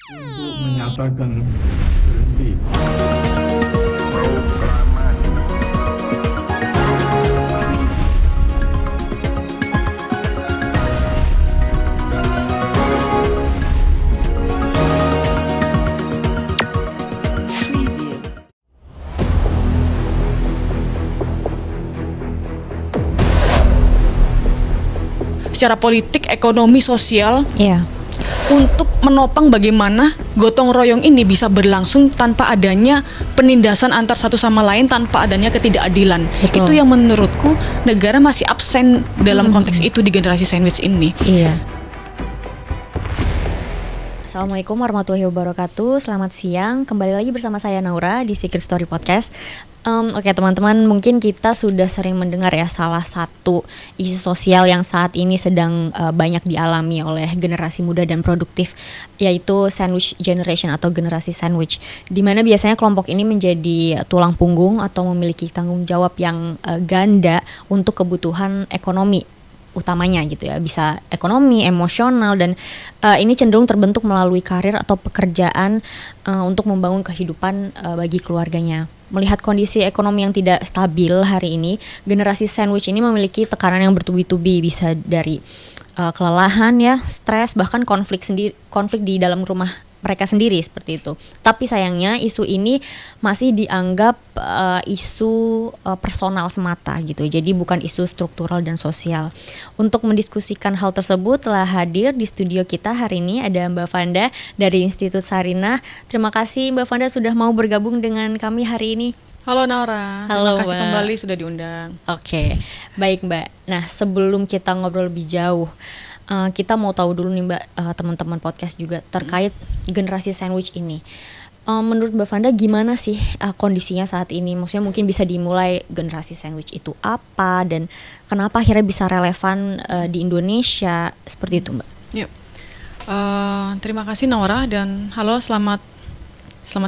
untuk menyatakan berhenti. Secara politik, ekonomi, sosial, Iya. untuk menopang bagaimana gotong royong ini bisa berlangsung tanpa adanya penindasan antar satu sama lain, tanpa adanya ketidakadilan. Betul. Itu yang menurutku negara masih absen dalam konteks itu di generasi sandwich ini. Iya. Assalamualaikum warahmatullahi wabarakatuh. Selamat siang. Kembali lagi bersama saya Naura di Secret Story Podcast. Oke teman-teman, mungkin kita sudah sering mendengar ya salah satu isu sosial yang saat ini sedang banyak dialami oleh generasi muda dan produktif, yaitu sandwich generation atau generasi sandwich, di mana biasanya kelompok ini menjadi tulang punggung atau memiliki tanggung jawab yang ganda untuk kebutuhan ekonomi utamanya gitu ya, bisa ekonomi, emosional, dan ini cenderung terbentuk melalui karir atau pekerjaan untuk membangun kehidupan bagi keluarganya. Melihat kondisi ekonomi yang tidak stabil hari ini, generasi sandwich ini memiliki tekanan yang bertubi-tubi, bisa dari kelelahan ya, stres, bahkan konflik di dalam rumah mereka sendiri seperti itu. Tapi sayangnya isu ini masih dianggap isu personal semata gitu. Jadi bukan isu struktural dan sosial. Untuk mendiskusikan hal tersebut telah hadir di studio kita hari ini ada Mbak Vanda dari Institut Sarinah. Terima kasih Mbak Vanda sudah mau bergabung dengan kami hari ini. Halo Naura, Halo, terima kasih Mbak. kembali sudah diundang. Oke, baik Mbak. Nah sebelum kita ngobrol lebih jauh, kita mau tahu dulu nih Mbak, teman-teman podcast juga terkait generasi sandwich ini. Menurut Mbak Vanda gimana sih kondisinya saat ini? Maksudnya mungkin bisa dimulai generasi sandwich itu apa dan kenapa akhirnya bisa relevan di Indonesia seperti itu Mbak? Yuk, terima kasih Naura dan halo, selamat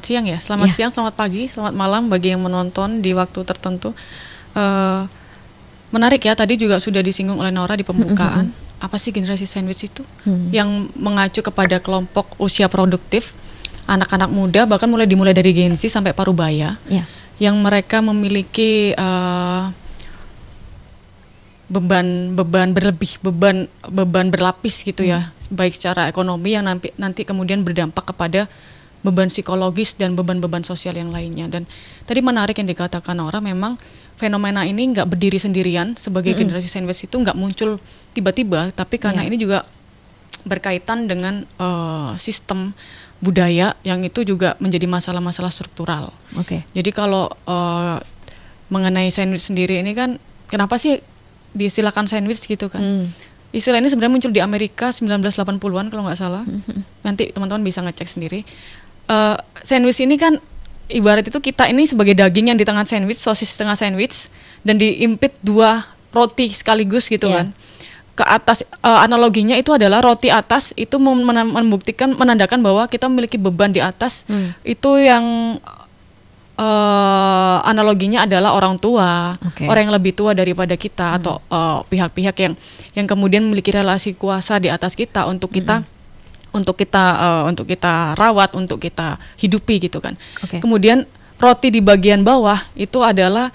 siang ya, selamat Ya. siang, selamat pagi, selamat malam bagi yang menonton di waktu tertentu. Menarik ya, tadi juga sudah disinggung oleh Naura di pembukaan. Apa sih generasi sandwich itu? Yang mengacu kepada kelompok usia produktif, anak-anak muda, bahkan dimulai dari Gen Z sampai Parubaya, Ya. yang mereka memiliki beban berlebih, beban berlapis gitu ya, baik secara ekonomi yang nanti kemudian berdampak kepada beban psikologis dan beban-beban sosial yang lainnya. Dan tadi menarik yang dikatakan Naura, memang fenomena ini nggak berdiri sendirian sebagai generasi sandwich, itu nggak muncul tiba-tiba, tapi karena ini juga berkaitan dengan sistem budaya yang itu juga menjadi masalah-masalah struktural. Oke. Jadi kalau mengenai sandwich sendiri ini kan, kenapa sih diistilahkan sandwich gitu kan? Istilah ini sebenarnya muncul di Amerika 1980-an kalau nggak salah. Nanti teman-teman bisa ngecek sendiri. Sandwich ini kan ibarat itu kita ini sebagai daging yang di tengah sandwich, sosis tengah sandwich, dan diimpit dua roti sekaligus gitu kan. Ke atas, analoginya itu adalah roti atas itu menandakan bahwa kita memiliki beban di atas. Itu yang analoginya adalah orang tua, orang yang lebih tua daripada kita, atau pihak-pihak yang kemudian memiliki relasi kuasa di atas kita untuk kita rawat, untuk kita hidupi gitu kan. Kemudian roti di bagian bawah itu adalah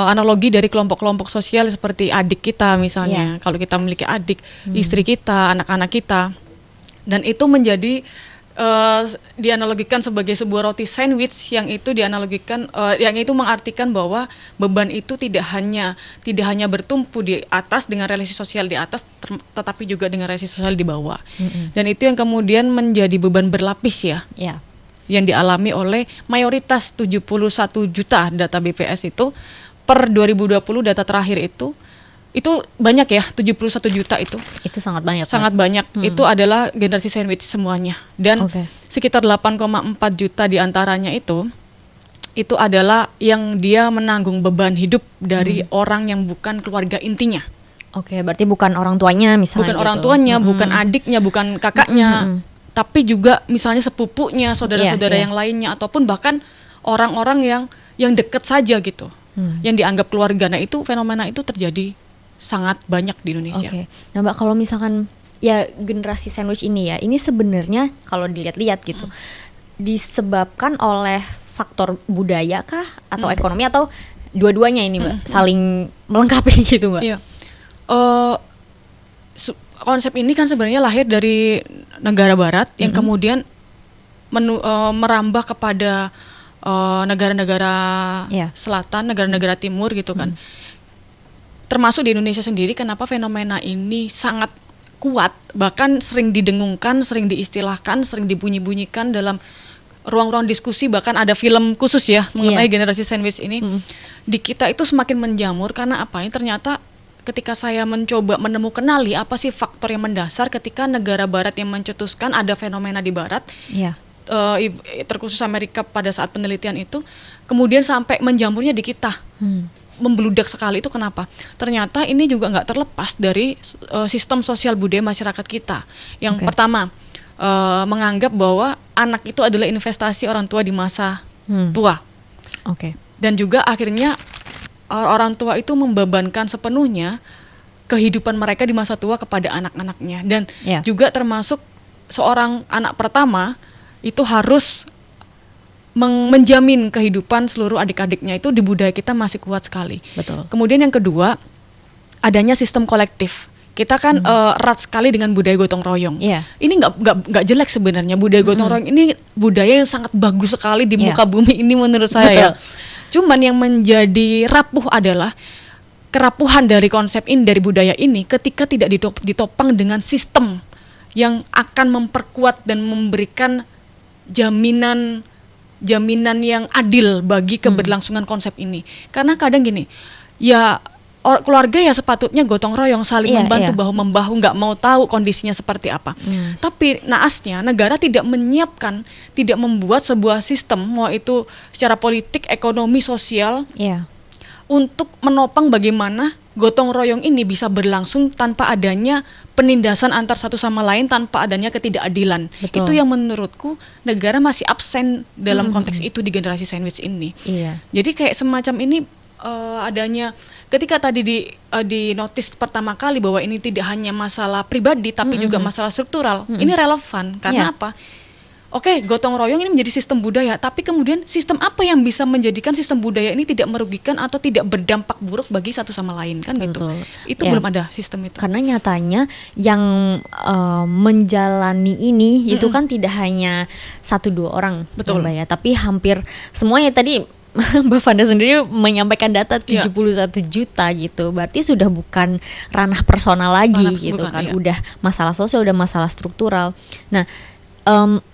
analogi dari kelompok-kelompok sosial seperti adik kita misalnya. Kalau kita memiliki adik, istri kita, anak-anak kita, dan itu menjadi dianalogikan sebagai sebuah roti sandwich yang itu yang itu mengartikan bahwa beban itu tidak hanya bertumpu di atas dengan relasi sosial di atas, tetapi juga dengan relasi sosial di bawah. Dan itu yang kemudian menjadi beban berlapis ya. Yang dialami oleh mayoritas 71 juta data BPS itu per 2020 data terakhir itu banyak ya, 71 juta itu. Itu sangat banyak. Sangat banyak. Itu adalah generasi sandwich semuanya. Dan sekitar 8,4 juta diantaranya itu adalah yang dia menanggung beban hidup dari orang yang bukan keluarga intinya. Berarti bukan orang tuanya misalnya. Bukan orang tuanya, bukan adiknya, bukan kakaknya, tapi juga misalnya sepupunya, saudara-saudara yang lainnya, ataupun bahkan orang-orang yang dekat saja gitu, yang dianggap keluarga. Nah itu fenomena itu terjadi sangat banyak di Indonesia. Nah Mbak, kalau misalkan ya generasi sandwich ini ya, ini sebenarnya kalau dilihat-lihat gitu disebabkan oleh faktor budaya kah atau ekonomi atau dua-duanya ini Mbak saling melengkapi gitu Mbak? Iya. Konsep ini kan sebenarnya lahir dari negara barat yang kemudian merambah kepada negara-negara selatan, negara-negara timur gitu kan. Termasuk di Indonesia sendiri, kenapa fenomena ini sangat kuat, bahkan sering didengungkan, sering diistilahkan, sering dibunyi-bunyikan dalam ruang-ruang diskusi, bahkan ada film khusus ya mengenai generasi sandwich ini. Di kita itu semakin menjamur karena apa? Ini ternyata ketika saya mencoba kenali apa sih faktor yang mendasar ketika negara barat yang mencetuskan ada fenomena di barat, terkhusus Amerika pada saat penelitian itu, kemudian sampai menjamurnya di kita. Membludak sekali itu kenapa? Ternyata ini juga nggak terlepas dari sistem sosial budaya masyarakat kita. Yang pertama, menganggap bahwa anak itu adalah investasi orang tua di masa tua. Dan juga akhirnya orang tua itu membebankan sepenuhnya kehidupan mereka di masa tua kepada anak-anaknya. Dan juga termasuk seorang anak pertama itu harus menjamin kehidupan seluruh adik-adiknya, itu di budaya kita masih kuat sekali. Betul. Kemudian yang kedua, adanya sistem kolektif. Kita kan erat sekali dengan budaya gotong royong. Ini nggak jelek sebenarnya, budaya gotong royong ini budaya yang sangat bagus sekali di muka bumi ini menurut saya. Ya. Cuman yang menjadi rapuh adalah kerapuhan dari konsep ini, dari budaya ini, ketika tidak ditopang dengan sistem yang akan memperkuat dan memberikan jaminan yang adil bagi keberlangsungan konsep ini. Karena kadang gini, ya keluarga ya sepatutnya gotong royong, saling membantu bahu-membahu, nggak mau tahu kondisinya seperti apa. Tapi naasnya negara tidak menyiapkan, tidak membuat sebuah sistem, mau itu secara politik, ekonomi, sosial, untuk menopang bagaimana gotong royong ini bisa berlangsung tanpa adanya penindasan antar satu sama lain, tanpa adanya ketidakadilan. Betul. Itu yang menurutku negara masih absen dalam konteks itu di generasi sandwich ini. Jadi kayak semacam ini adanya ketika tadi di notice pertama kali bahwa ini tidak hanya masalah pribadi tapi juga masalah struktural. Ini relevan karena apa? Oke, gotong royong ini menjadi sistem budaya, tapi kemudian sistem apa yang bisa menjadikan sistem budaya ini tidak merugikan atau tidak berdampak buruk bagi satu sama lain, kan? Betul. Gitu. Itu belum ada sistem itu. Karena nyatanya yang menjalani ini itu kan tidak hanya 1-2 orang, Betul. Mbak ya, tapi hampir semuanya. Tadi Mbak Fanda sendiri menyampaikan data 71 juta gitu. Berarti sudah bukan ranah personal lagi gitu kan. Udah masalah sosial, udah masalah struktural. Nah,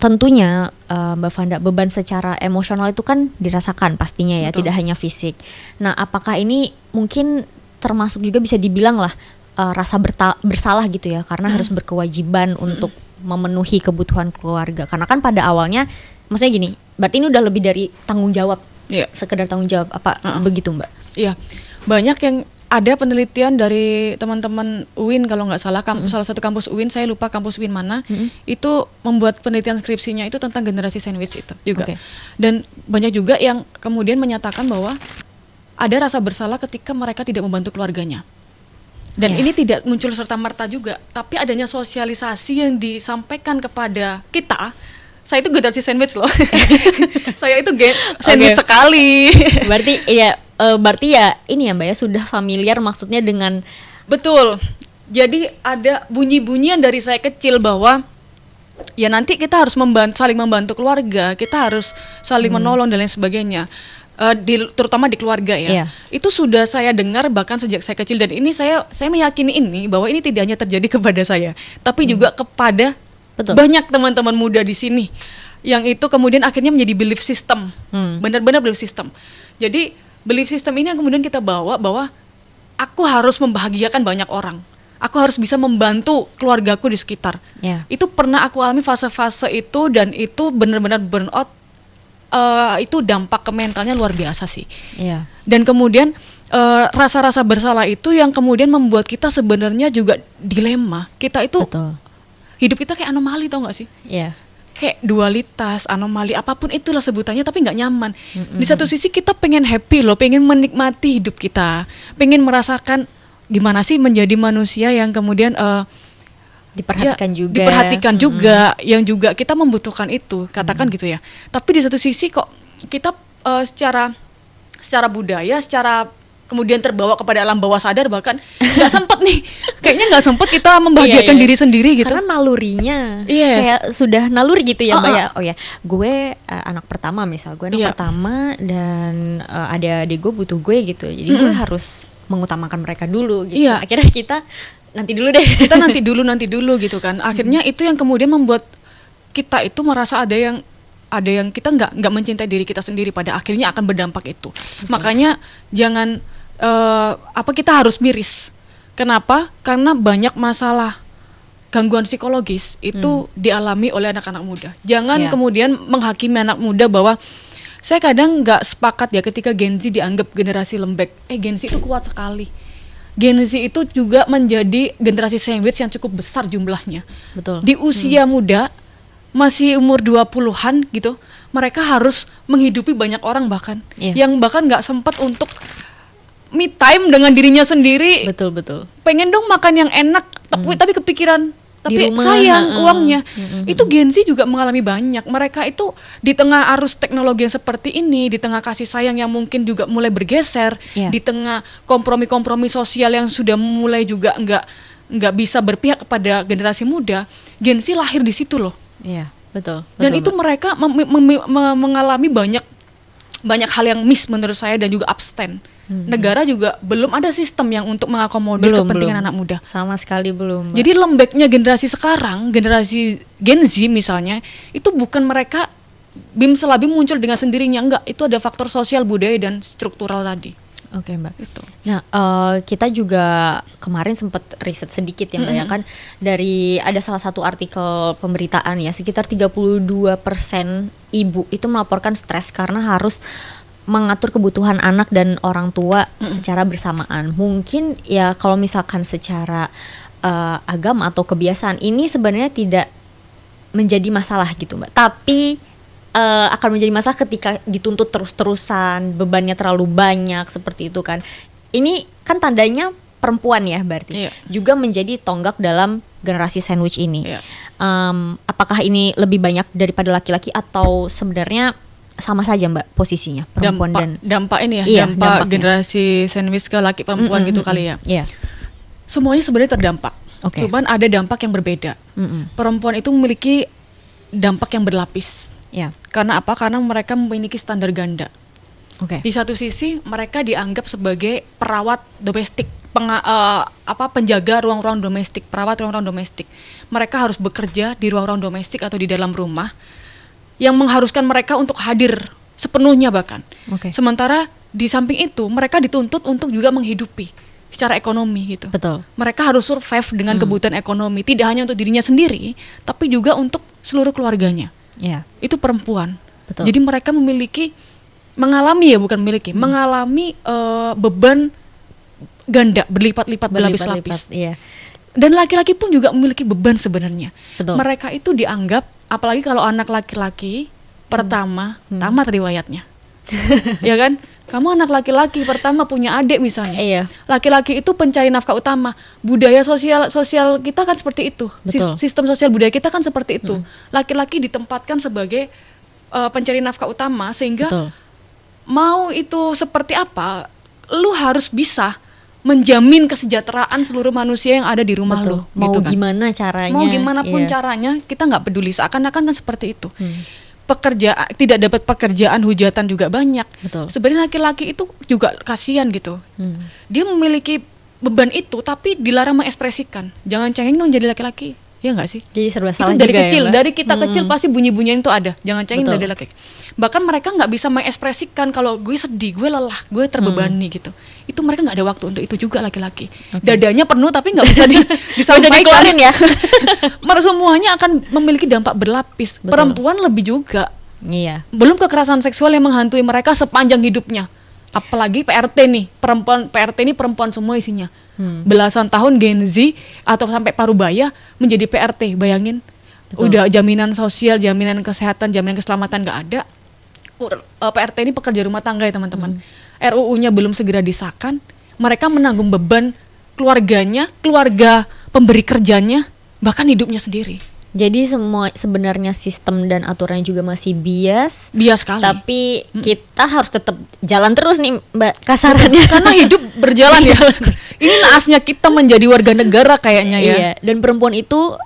tentunya Mbak Fanda, beban secara emosional itu kan dirasakan pastinya ya. Betul. Tidak hanya fisik. Nah, apakah ini mungkin termasuk juga bisa dibilang lah rasa bersalah gitu ya, karena harus berkewajiban untuk memenuhi kebutuhan keluarga. Karena kan pada awalnya, maksudnya gini, berarti ini udah lebih dari tanggung jawab, sekedar tanggung jawab, apa begitu Mbak? Iya, banyak yang ada penelitian dari teman-teman UIN kalau nggak salah, salah satu kampus UIN, saya lupa kampus UIN mana, itu membuat penelitian skripsinya itu tentang generasi sandwich itu juga. Dan banyak juga yang kemudian menyatakan bahwa ada rasa bersalah ketika mereka tidak membantu keluarganya. Dan ini tidak muncul serta-merta juga, tapi adanya sosialisasi yang disampaikan kepada kita. Saya itu generasi sandwich loh. Saya itu sandwich sekali. Berarti ya ini ya Mbak ya, sudah familiar maksudnya dengan. Betul. Jadi ada bunyi-bunyian dari saya kecil bahwa ya nanti kita harus saling membantu keluarga, kita harus saling menolong dan lain sebagainya. Terutama di keluarga ya. Itu sudah saya dengar bahkan sejak saya kecil, dan ini saya meyakini ini bahwa ini tidak hanya terjadi kepada saya, tapi juga kepada banyak teman-teman muda di sini yang itu kemudian akhirnya menjadi belief system. Benar-benar belief system. Jadi belief system ini yang kemudian kita bawa bahwa aku harus membahagiakan banyak orang. Aku harus bisa membantu keluargaku di sekitar. Itu pernah aku alami fase-fase itu, dan itu benar-benar burnout. Itu dampak ke mentalnya luar biasa sih. Dan kemudian rasa-rasa bersalah itu yang kemudian membuat kita sebenarnya juga dilema. Kita itu hidup kita kayak anomali, tau gak sih? Kayak dualitas, anomali, apapun itulah sebutannya, tapi gak nyaman. Di satu sisi kita pengen happy loh, pengen menikmati hidup kita, pengen merasakan gimana sih menjadi manusia yang kemudian diperhatikan ya, juga. diperhatikan juga, yang juga kita membutuhkan itu, katakan gitu ya. Tapi di satu sisi kok kita secara budaya, secara kemudian terbawa kepada alam bawah sadar, bahkan nggak sempet nih, kayaknya nggak sempet kita membahagiakan diri sendiri gitu. Karena nalurinya Yes. kayak sudah naluri gitu ya, Mbak ya. Uh-uh. Oh ya, gue anak pertama misal, gue anak Iya. pertama dan ada adik gue butuh gue gitu. Jadi gue harus mengutamakan mereka dulu gitu. Iya. Akhirnya kita nanti dulu deh. Kita nanti dulu gitu kan. Akhirnya itu yang kemudian membuat kita itu merasa ada yang kita nggak mencintai diri kita sendiri, pada akhirnya akan berdampak itu. Makanya jangan kita harus miris. Kenapa? Karena banyak masalah gangguan psikologis itu dialami oleh anak-anak muda. Jangan Iya. kemudian menghakimi anak muda bahwa saya kadang nggak sepakat ya ketika Gen Z dianggap generasi lembek. Gen Z itu kuat sekali. Gen Z itu juga menjadi generasi sandwich yang cukup besar jumlahnya. Betul. Di usia muda, masih umur 20-an gitu, mereka harus menghidupi banyak orang bahkan. Iya. Yang bahkan nggak sempat untuk me time dengan dirinya sendiri. Betul. Pengen dong makan yang enak, tapi kepikiran, tapi Di rumah, sayang uangnya. Itu Gen Z juga mengalami banyak. Mereka itu di tengah arus teknologi yang seperti ini, di tengah kasih sayang yang mungkin juga mulai bergeser, Iya. di tengah kompromi-kompromi sosial yang sudah mulai juga nggak bisa berpihak kepada generasi muda, Gen Z lahir di situ loh. Iya, betul. Dan betul, itu Mbak. mereka mengalami banyak hal yang miss menurut saya, dan juga abstain. Negara juga belum ada sistem yang untuk mengakomodir kepentingan anak muda. Sama sekali belum, Mbak. Jadi lembeknya generasi sekarang, generasi Gen Z misalnya, itu bukan mereka bim selabim muncul dengan sendirinya, enggak. Itu ada faktor sosial, budaya, dan struktural tadi. Oke, Mbak. Itu. Nah, kita juga kemarin sempat riset sedikit ya, Mbak, ya kan, dari ada salah satu artikel pemberitaan ya, sekitar 32% ibu itu melaporkan stres karena harus mengatur kebutuhan anak dan orang tua secara bersamaan. Mungkin ya kalau misalkan secara agama atau kebiasaan ini sebenarnya tidak menjadi masalah gitu, Mbak. Tapi akan menjadi masalah ketika dituntut terus-terusan, bebannya terlalu banyak seperti itu kan. Ini kan tandanya perempuan ya berarti. Iya. Juga menjadi tonggak dalam generasi sandwich ini. Iya. Apakah ini lebih banyak daripada laki-laki atau sebenarnya sama saja, Mbak, posisinya perempuan dampak ini ya, Iya, dampak dampaknya. generasi sandwich ke laki perempuan gitu kali ya. Iya. Semuanya sebenarnya terdampak. Oke. Cuman ada dampak yang berbeda. Perempuan itu memiliki dampak yang berlapis. Iya. Karena apa? Karena mereka memiliki standar ganda. Oke. Di satu sisi mereka dianggap sebagai perawat domestik, penjaga ruang-ruang domestik, perawat ruang-ruang domestik. Mereka harus bekerja di ruang-ruang domestik atau di dalam rumah, yang mengharuskan mereka untuk hadir sepenuhnya bahkan. Oke. Sementara di samping itu mereka dituntut untuk juga menghidupi secara ekonomi gitu. Betul. Mereka harus survive dengan kebutuhan ekonomi, tidak hanya untuk dirinya sendiri, tapi juga untuk seluruh keluarganya. Iya. Itu perempuan. Betul. Jadi mereka mengalami beban ganda, berlipat-lipat, berlapis-lapis. Iya. Dan laki-laki pun juga memiliki beban sebenarnya. Betul. Mereka itu dianggap, apalagi kalau anak laki-laki pertama, tamat riwayatnya. Ya kan? Kamu anak laki-laki pertama punya adik misalnya. Iya. Laki-laki itu pencari nafkah utama. Budaya sosial kita kan seperti itu. Betul. Sistem sosial budaya kita kan seperti itu. Laki-laki ditempatkan sebagai pencari nafkah utama, sehingga Betul. mau itu seperti apa, lu harus bisa menjamin kesejahteraan seluruh manusia yang ada di rumah Betul. lu. Mau gitu kan. gimana caranya? Mau gimana pun Iya. caranya, kita nggak peduli. Seakan-akan kan seperti itu. Tidak dapat pekerjaan, hujatan juga banyak. Betul. Sebenarnya laki-laki itu juga kasihan gitu. Dia memiliki beban itu, tapi dilarang mengekspresikan. Jangan cengeng dong jadi laki-laki, ya nggak sih? Jadi serba Itu salah dari juga kecil, ya, Mbak? dari kita kecil pasti bunyi-bunyian itu ada. Jangan cengeng Betul. dari laki. Bahkan mereka nggak bisa mengekspresikan kalau gue sedih, gue lelah, gue terbebani gitu. Itu mereka nggak ada waktu untuk itu juga laki-laki. Dadanya penuh tapi nggak bisa disampaikan. dikeluarin ya. Semuanya akan memiliki dampak berlapis. Betul. Perempuan lebih juga. Iya. Belum kekerasan seksual yang menghantui mereka sepanjang hidupnya. Apalagi PRT nih, PRT ini perempuan semua isinya. Belasan tahun Gen Z atau sampai parubaya menjadi PRT, bayangin. Betul. Udah jaminan sosial, jaminan kesehatan, jaminan keselamatan nggak ada. PRT ini pekerja rumah tangga ya teman-teman. RUU-nya belum segera disahkan, mereka menanggung beban keluarganya, keluarga pemberi kerjanya, bahkan hidupnya sendiri. Jadi semua sebenarnya sistem dan aturannya juga masih bias Sekali. tapi kita harus tetap jalan terus nih Mbak kasarannya. Karena hidup berjalan ya. Ini naasnya kita menjadi warga negara kayaknya ya. Iya, dan perempuan itu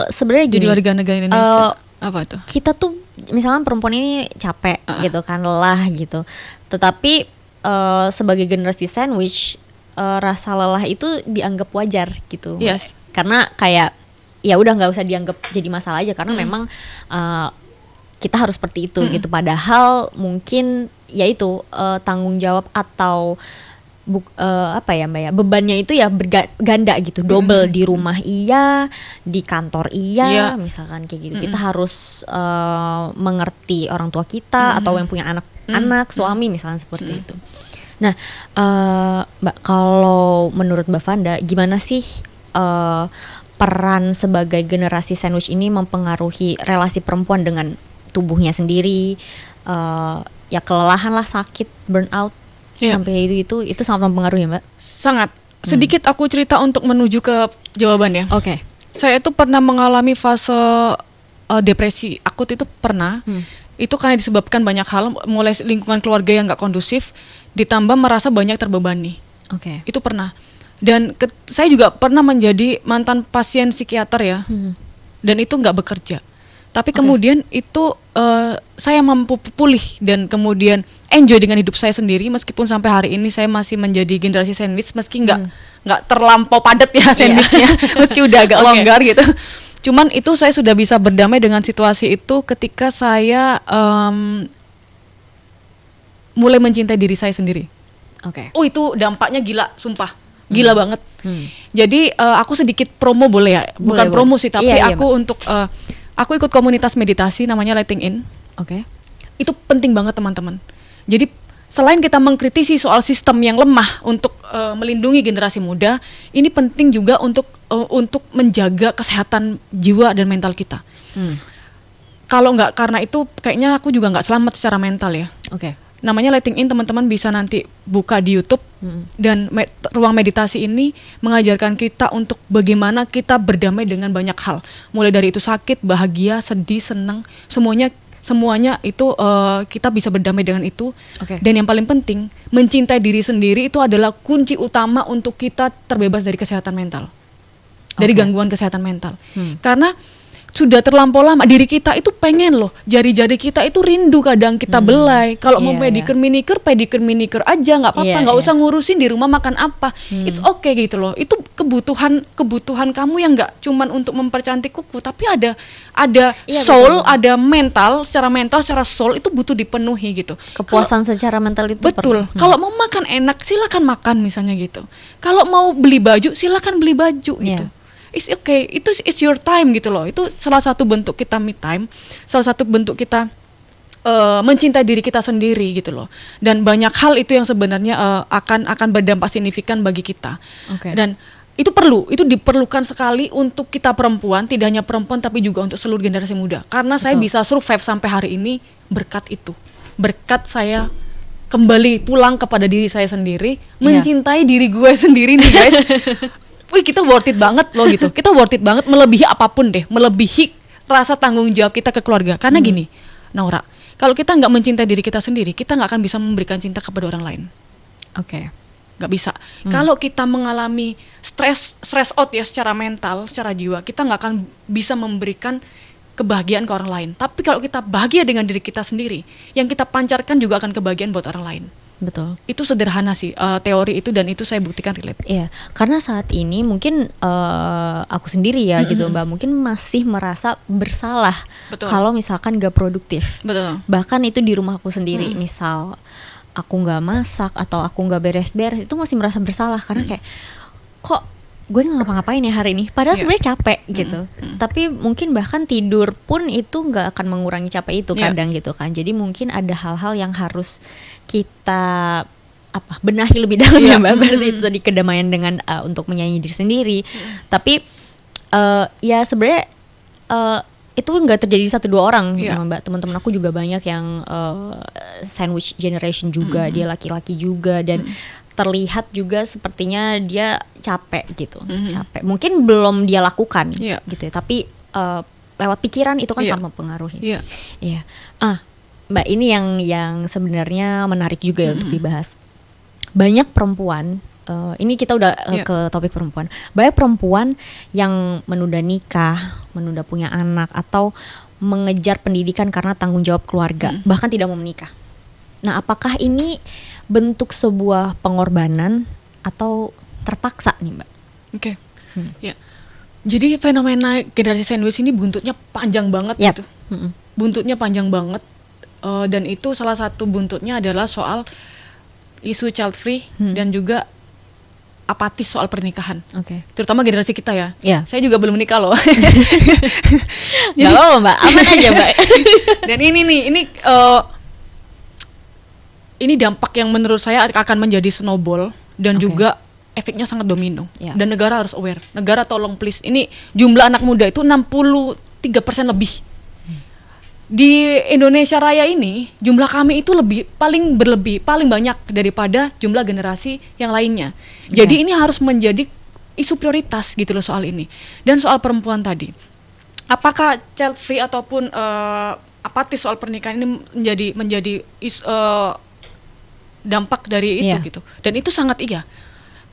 sebenarnya Jadi gini, warga negara Indonesia. Apa tuh? kita tuh misalnya perempuan ini capek gitu kan, lelah gitu. Tetapi sebagai generasi sandwich rasa lelah itu dianggap wajar gitu. Yes. Karena kayak ya udah nggak usah dianggap jadi masalah aja karena memang kita harus seperti itu gitu. Padahal mungkin ya itu tanggung jawab atau apa ya Mbak ya, bebannya itu ya berganda gitu, double di rumah iya, di kantor iya, misalkan kayak gitu. Kita harus mengerti orang tua kita atau yang punya anak-anak, suami misalkan seperti itu. Nah, Mbak, kalau menurut Mbak Vanda gimana sih peran sebagai generasi sandwich ini mempengaruhi relasi perempuan dengan tubuhnya sendiri, ya kelelahan lah, sakit, burnout, sampai itu sangat mempengaruhi Mbak? Sangat. Sedikit aku cerita untuk menuju ke jawabannya. Oke. Saya itu pernah mengalami fase depresi akut, itu pernah. Itu karena disebabkan banyak hal, mulai lingkungan keluarga yang gak kondusif, ditambah merasa banyak terbebani. Oke. Itu pernah. Dan saya juga pernah menjadi mantan pasien psikiater ya, dan itu nggak bekerja. Tapi kemudian itu saya mampu pulih dan kemudian enjoy dengan hidup saya sendiri, meskipun sampai hari ini saya masih menjadi generasi sandwich, meski nggak terlampau padat ya sandwichnya, meski udah agak longgar gitu. Cuman itu saya sudah bisa berdamai dengan situasi itu ketika saya mulai mencintai diri saya sendiri. Oke. Oh, itu dampaknya gila, sumpah. Gila banget. Jadi aku sedikit promo boleh ya? Bukan promo sih, tapi aku untuk aku ikut komunitas meditasi namanya Letting In. Oke. Itu penting banget teman-teman. Jadi selain kita mengkritisi soal sistem yang lemah untuk melindungi generasi muda, ini penting juga untuk menjaga kesehatan jiwa dan mental kita. Kalau nggak karena itu, kayaknya aku juga nggak selamat secara mental ya. Oke. Namanya Letting In, teman-teman bisa nanti buka di YouTube. Dan ruang meditasi ini mengajarkan kita untuk bagaimana kita berdamai dengan banyak hal, mulai dari itu sakit, bahagia, sedih, senang, semuanya itu kita bisa berdamai dengan itu. Dan yang paling penting, mencintai diri sendiri itu adalah kunci utama untuk kita terbebas dari kesehatan mental, dari gangguan kesehatan mental. Karena sudah terlampau lama diri kita itu pengen loh, jari-jari kita itu rindu kadang kita belai. Kalau mau pedicure manicure aja nggak apa-apa, nggak usah ngurusin di rumah makan apa. It's okay gitu loh. Itu kebutuhan kamu yang nggak cuman untuk mempercantik kuku, tapi ada soul, ada mental, secara soul itu butuh dipenuhi gitu. Kepuasan secara mental itu betul. Kalau mau makan enak silakan makan misalnya gitu. Kalau mau beli baju silakan beli baju gitu. It's okay, it's your time gitu loh. Itu salah satu bentuk kita me time, salah satu bentuk kita mencintai diri kita sendiri gitu loh. Dan banyak hal itu yang sebenarnya akan berdampak signifikan bagi kita. Dan itu diperlukan sekali untuk kita perempuan, tidak hanya perempuan tapi juga untuk seluruh generasi muda. Karena saya bisa survive sampai hari ini berkat itu. Berkat saya kembali pulang kepada diri saya sendiri, mencintai diri gue sendiri nih guys. Wih, kita worth it banget loh gitu. Kita worth it banget, melebihi apapun deh, melebihi rasa tanggung jawab kita ke keluarga. Karena gini, Naura, kalau kita nggak mencintai diri kita sendiri, kita nggak akan bisa memberikan cinta kepada orang lain. Nggak bisa. Kalau kita mengalami stress out ya secara mental, secara jiwa, kita nggak akan bisa memberikan kebahagiaan ke orang lain. Tapi kalau kita bahagia dengan diri kita sendiri, yang kita pancarkan juga akan kebahagiaan buat orang lain. Betul. Itu sederhana sih teori itu, dan itu saya buktikan relate. Iya, karena saat ini mungkin aku sendiri ya gitu Mbak, mungkin masih merasa bersalah kalau misalkan gak produktif. Betul. Bahkan itu di rumah aku sendiri, misal aku gak masak atau aku gak beres-beres, itu masih merasa bersalah karena kayak kok gue nggak ngapa-ngapain ya hari ini, padahal sebenarnya capek gitu. Tapi mungkin bahkan tidur pun itu nggak akan mengurangi capek itu kadang gitu kan. Jadi mungkin ada hal-hal yang harus kita benahi lebih dalam ya Mbak. Berarti itu tadi kedamaian dengan untuk menyayangi diri sendiri. Tapi ya sebenarnya itu nggak terjadi 1-2 orang, Iya. Mbak. Teman-teman aku juga banyak yang sandwich generation juga, dia laki-laki juga, dan terlihat juga sepertinya dia capek gitu, capek. Mungkin belum dia lakukan, Iya. gitu ya. Tapi lewat pikiran itu kan Iya. sangat mempengaruhi. Iya. Iya. Mbak, ini yang sebenarnya menarik juga ya untuk dibahas. Banyak perempuan, ini kita udah Iya. ke topik perempuan. Banyak perempuan yang menunda nikah, menunda punya anak, atau mengejar pendidikan karena tanggung jawab keluarga, bahkan tidak mau menikah. Nah, apakah ini bentuk sebuah pengorbanan atau terpaksa nih, Mbak? Oke. Ya. Jadi fenomena generasi sandwich ini buntutnya panjang banget Yap. gitu. Buntutnya panjang banget, dan itu salah satu buntutnya adalah soal isu child free dan juga apatis soal pernikahan. Oke. Terutama generasi kita ya. Iya. Saya juga belum menikah loh. Gak apa-apa, Mbak. Aman aja, Mbak. Dan ini dampak yang menurut saya akan menjadi snowball dan Oke. juga efeknya sangat domino. Ya. Dan negara harus aware. Negara tolong please. Ini jumlah anak muda itu 63% lebih. Di Indonesia Raya ini jumlah kami itu paling banyak daripada jumlah generasi yang lainnya. Jadi ini harus menjadi isu prioritas gitu loh soal ini. Dan soal perempuan tadi, apakah child free ataupun apatis soal pernikahan ini menjadi dampak dari itu Iya. gitu. Dan itu sangat iya.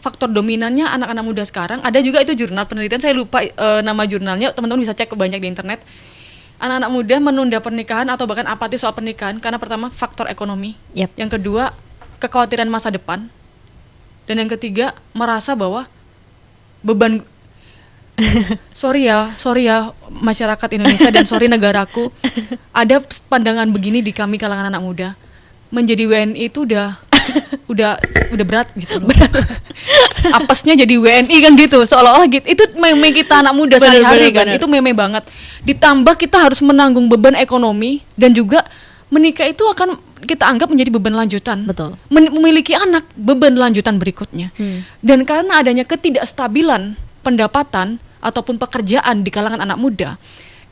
Faktor dominannya anak-anak muda sekarang, ada juga itu jurnal penelitian, saya lupa nama jurnalnya, teman-teman bisa cek banyak di internet. Anak-anak muda menunda pernikahan atau bahkan apatis soal pernikahan karena pertama faktor ekonomi, Yap. yang kedua kekhawatiran masa depan, dan yang ketiga merasa bahwa beban sorry ya masyarakat Indonesia dan sorry negaraku, ada pandangan begini di kami kalangan anak muda, menjadi WNI itu udah berat gitu loh. Apesnya jadi WNI kan gitu, seolah-olah gitu. Itu meme kita anak muda Bener, sehari-hari bener, kan. bener. Itu meme banget. Ditambah kita harus menanggung beban ekonomi dan juga menikah itu akan kita anggap menjadi beban lanjutan. Betul. Memiliki anak beban lanjutan berikutnya. Dan karena adanya ketidakstabilan pendapatan ataupun pekerjaan di kalangan anak muda,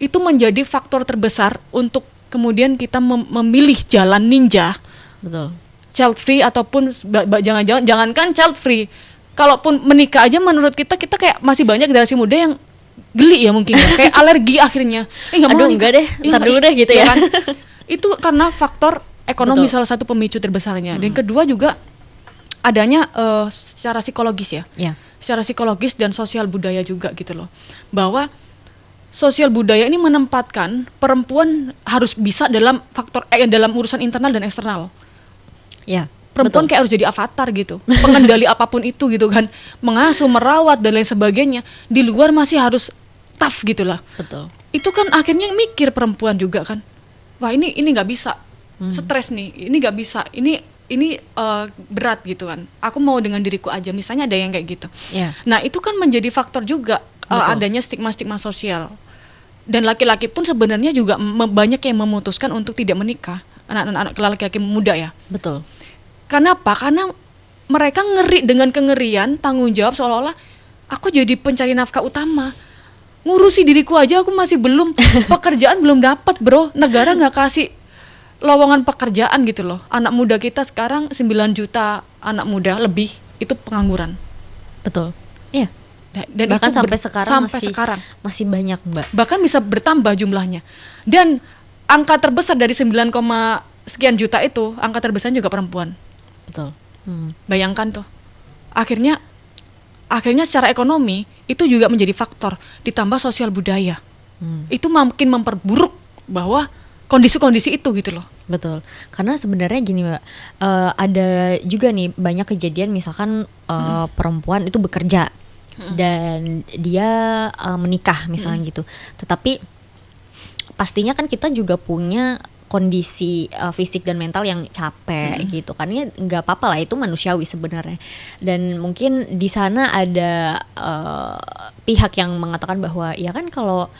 itu menjadi faktor terbesar untuk kemudian kita memilih jalan ninja, Betul. child free ataupun jangankan child free, kalaupun menikah aja menurut kita kayak masih banyak generasi muda yang geli ya mungkin ya, kayak alergi akhirnya. Nggak mau Aduh, nikah. enggak deh, Iya, ntar dulu deh gitu ya. kan? Itu karena faktor ekonomi Betul. salah satu pemicu terbesarnya. Dan kedua juga adanya secara psikologis ya. Ya. Secara psikologis dan sosial budaya juga gitu loh. Bahwa sosial budaya ini menempatkan perempuan harus bisa dalam dalam urusan internal dan eksternal. Ya. Perempuan betul. kayak harus jadi avatar gitu, pengendali apapun itu gitu kan, mengasuh, merawat dan lain sebagainya. Di luar masih harus tough gitu lah. Betul. Itu kan akhirnya mikir perempuan juga kan, wah ini nggak bisa, stres nih, ini nggak bisa, ini berat gitu kan. Aku mau dengan diriku aja, misalnya ada yang kayak gitu. Ya. Nah itu kan menjadi faktor juga adanya stigma-stigma sosial. Dan laki-laki pun sebenarnya juga banyak yang memutuskan untuk tidak menikah, anak-anak laki-laki muda ya. Betul. Karena apa? Karena mereka ngeri dengan kengerian tanggung jawab, seolah-olah aku jadi pencari nafkah utama. Ngurusi diriku aja aku masih belum, pekerjaan belum dapat bro, negara nggak kasih lowongan pekerjaan gitu loh. Anak muda kita sekarang 9 juta anak muda lebih itu pengangguran. Betul. Iya. Dan Bahkan itu sampai sekarang masih banyak, Mbak. bahkan bisa bertambah jumlahnya. Dan angka terbesar dari 9, sekian juta itu, angka terbesarnya juga perempuan. Betul. Bayangkan tuh. Akhirnya secara ekonomi itu juga menjadi faktor, ditambah sosial budaya. Itu makin memperburuk bahwa kondisi-kondisi itu gitu loh. Betul. Karena sebenarnya gini, Mbak, ada juga nih banyak kejadian misalkan perempuan itu bekerja dan dia menikah misalnya gitu. Tetapi pastinya kan kita juga punya kondisi fisik dan mental yang capek gitu kan, ya nggak apa-apa lah, itu manusiawi sebenarnya. Dan mungkin di sana ada pihak yang mengatakan bahwa ya kan kalau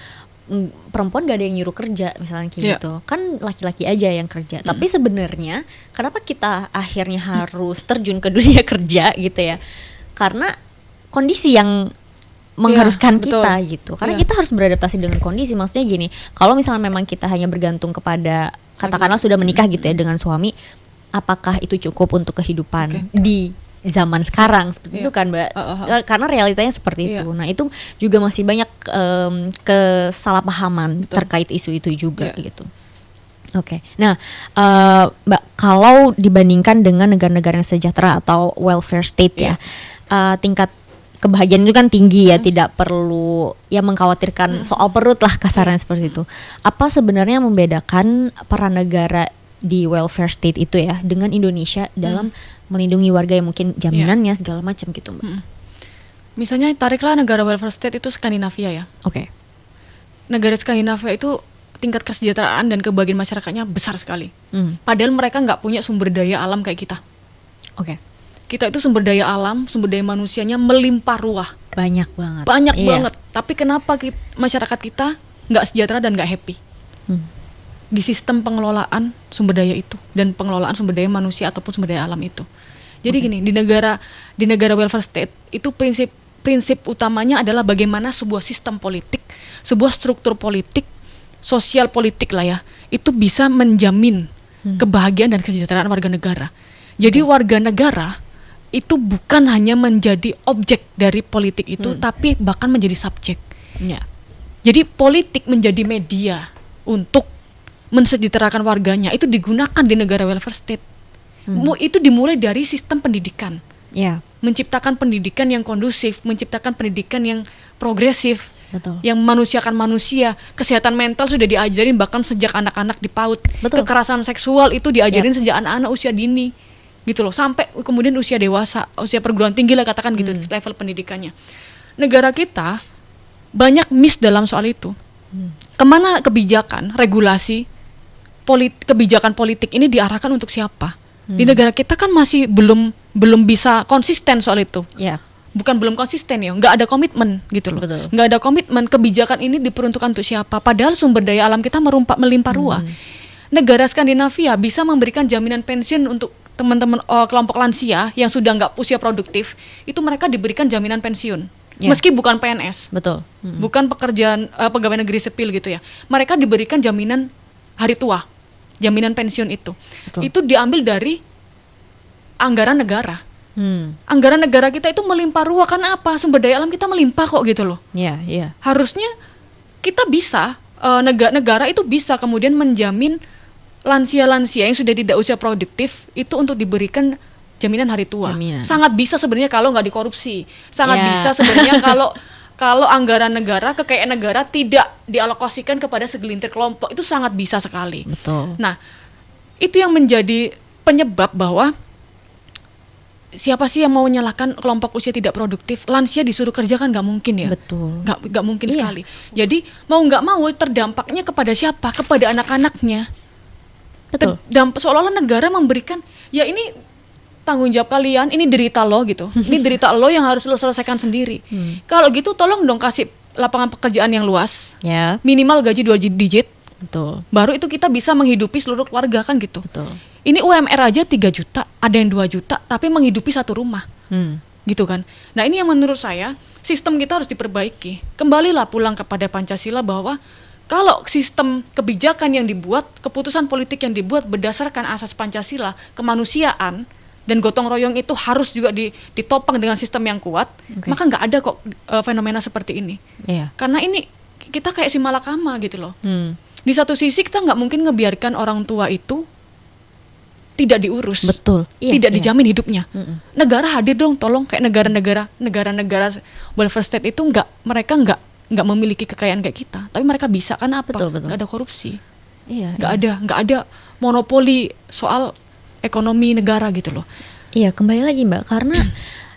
perempuan gak ada yang nyuruh kerja misalnya kayak gitu kan, laki-laki aja yang kerja. Tapi sebenarnya kenapa kita akhirnya harus terjun ke dunia kerja gitu ya, karena kondisi yang mengharuskan betul. kita gitu. Karena Iya. kita harus beradaptasi dengan kondisi. Maksudnya gini, kalau misalnya memang kita hanya bergantung kepada katakanlah sudah menikah gitu ya dengan suami, apakah itu cukup untuk kehidupan di zaman sekarang seperti itu kan, Mbak? Karena realitanya seperti itu. Nah, itu juga masih banyak kesalahpahaman terkait isu itu juga gitu. Oke. Nah, Mbak, kalau dibandingkan dengan negara-negara yang sejahtera atau welfare state ya, tingkat kebahagiaan itu kan tinggi ya, tidak perlu ya mengkhawatirkan soal perut lah kasarnya seperti itu. Apa sebenarnya yang membedakan peran negara di welfare state itu ya dengan Indonesia dalam melindungi warga yang mungkin jaminannya segala macam gitu, Mbak? Misalnya tariklah negara welfare state itu Skandinavia ya. Oke. Negara Skandinavia itu tingkat kesejahteraan dan kebahagiaan masyarakatnya besar sekali. Padahal mereka nggak punya sumber daya alam kayak kita. Oke. Kita itu sumber daya alam, sumber daya manusianya melimpah ruah. Banyak banget. Banyak banget. Tapi kenapa masyarakat kita nggak sejahtera dan nggak happy? Di sistem pengelolaan sumber daya itu dan pengelolaan sumber daya manusia ataupun sumber daya alam itu. Jadi gini, di negara welfare state itu prinsip utamanya adalah bagaimana sebuah sistem politik, sebuah struktur politik, sosial politik lah ya, itu bisa menjamin kebahagiaan dan kesejahteraan warga negara. Jadi warga negara itu bukan hanya menjadi objek dari politik itu, tapi bahkan menjadi subjek. Jadi politik menjadi media untuk mensejahterakan warganya, itu digunakan di negara welfare state. Itu dimulai dari sistem pendidikan. Menciptakan pendidikan yang kondusif, menciptakan pendidikan yang progresif, yang memanusiakan manusia. Kesehatan mental sudah diajarin bahkan sejak anak-anak di PAUD. Kekerasan seksual itu diajarin sejak anak-anak usia dini, gitu loh, sampai kemudian usia dewasa, usia perguruan tinggi lah katakan gitu, level pendidikannya. Negara kita banyak miss dalam soal itu. Kemana kebijakan, regulasi, kebijakan politik ini diarahkan untuk siapa? Di negara kita kan masih belum bisa konsisten soal itu. Bukan belum konsisten ya, nggak ada komitmen gitu loh. Nggak ada komitmen kebijakan ini diperuntukkan untuk siapa. Padahal sumber daya alam kita melimpah ruah. Negara Skandinavia bisa memberikan jaminan pensiun untuk teman-teman kelompok lansia yang sudah nggak usia produktif, itu mereka diberikan jaminan pensiun. Meski bukan PNS, bukan pekerjaan pegawai negeri sipil gitu ya. Mereka diberikan jaminan hari tua, jaminan pensiun itu. Itu diambil dari anggaran negara. Anggaran negara kita itu melimpah ruah, karena apa? Sumber daya alam kita melimpah kok gitu loh. Harusnya kita bisa, negara itu bisa kemudian menjamin lansia-lansia yang sudah tidak usia produktif itu untuk diberikan jaminan hari tua. Sangat bisa sebenarnya kalau nggak dikorupsi. Sangat bisa sebenarnya kalau anggaran negara, kekayaan negara tidak dialokasikan kepada segelintir kelompok, itu sangat bisa sekali. Nah, itu yang menjadi penyebab bahwa siapa sih yang mau menyalahkan kelompok usia tidak produktif? Lansia disuruh kerja kan nggak mungkin ya. Nggak mungkin sekali. Jadi mau nggak mau terdampaknya kepada siapa? Kepada anak-anaknya. Seolah-olah negara memberikan, ya ini tanggung jawab kalian, ini derita lo gitu. Ini derita lo yang harus lo selesaikan sendiri. Kalau gitu tolong dong kasih lapangan pekerjaan yang luas. Minimal gaji 2 digit. Baru itu kita bisa menghidupi seluruh keluarga kan gitu. Ini UMR aja 3 juta, ada yang 2 juta, tapi menghidupi satu rumah. Gitu kan. Nah, ini yang menurut saya sistem kita harus diperbaiki. Kembalilah pulang kepada Pancasila bahwa kalau sistem kebijakan yang dibuat, keputusan politik yang dibuat berdasarkan asas Pancasila, kemanusiaan dan gotong royong itu harus juga ditopang dengan sistem yang kuat, maka nggak ada kok fenomena seperti ini. Karena ini kita kayak si malakama gitu loh. Di satu sisi kita nggak mungkin ngebiarkan orang tua itu tidak diurus, tidak dijamin hidupnya. Negara hadir dong, tolong, kayak negara-negara welfare state itu mereka nggak memiliki kekayaan kayak kita, tapi mereka bisa kan apa? Nggak ada korupsi, nggak ada monopoli soal ekonomi negara gitu loh. Kembali lagi Mbak, karena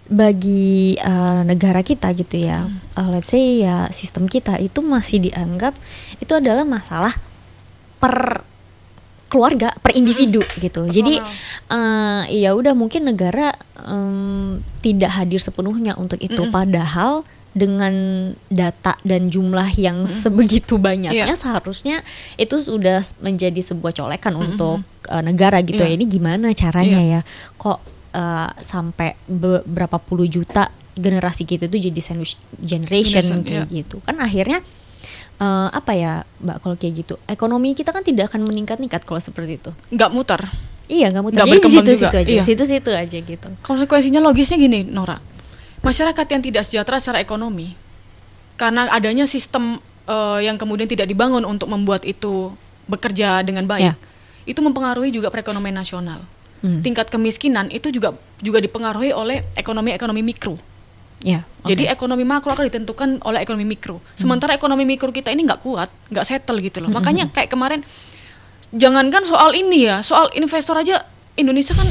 bagi negara kita gitu ya, let's say ya sistem kita itu masih dianggap itu adalah masalah per keluarga, per individu gitu. Jadi ya udah, mungkin negara tidak hadir sepenuhnya untuk itu, padahal dengan data dan jumlah yang sebegitu banyaknya seharusnya itu sudah menjadi sebuah colekan untuk negara gitu ya. Ini gimana caranya ya kok sampai berapa puluh juta generasi kita tuh jadi sandwich generation kayak gitu. Kan akhirnya apa ya Mbak kalau kayak gitu, ekonomi kita kan tidak akan meningkat kalau seperti itu. Nggak muter. Iya, nggak muter. Nggak Jadi berkembang situ-situ juga. aja, Iya. situ-situ aja gitu. Konsekuensinya logisnya gini, Nora. Masyarakat yang tidak sejahtera secara ekonomi, karena adanya sistem yang kemudian tidak dibangun untuk membuat itu bekerja dengan baik, itu mempengaruhi juga perekonomian nasional. Tingkat kemiskinan itu juga dipengaruhi oleh ekonomi mikro. Ya, Jadi ekonomi makro akan ditentukan oleh ekonomi mikro. Sementara ekonomi mikro kita ini nggak kuat, nggak settle gitu loh. Makanya kayak kemarin, jangankan soal ini ya, soal investor aja Indonesia kan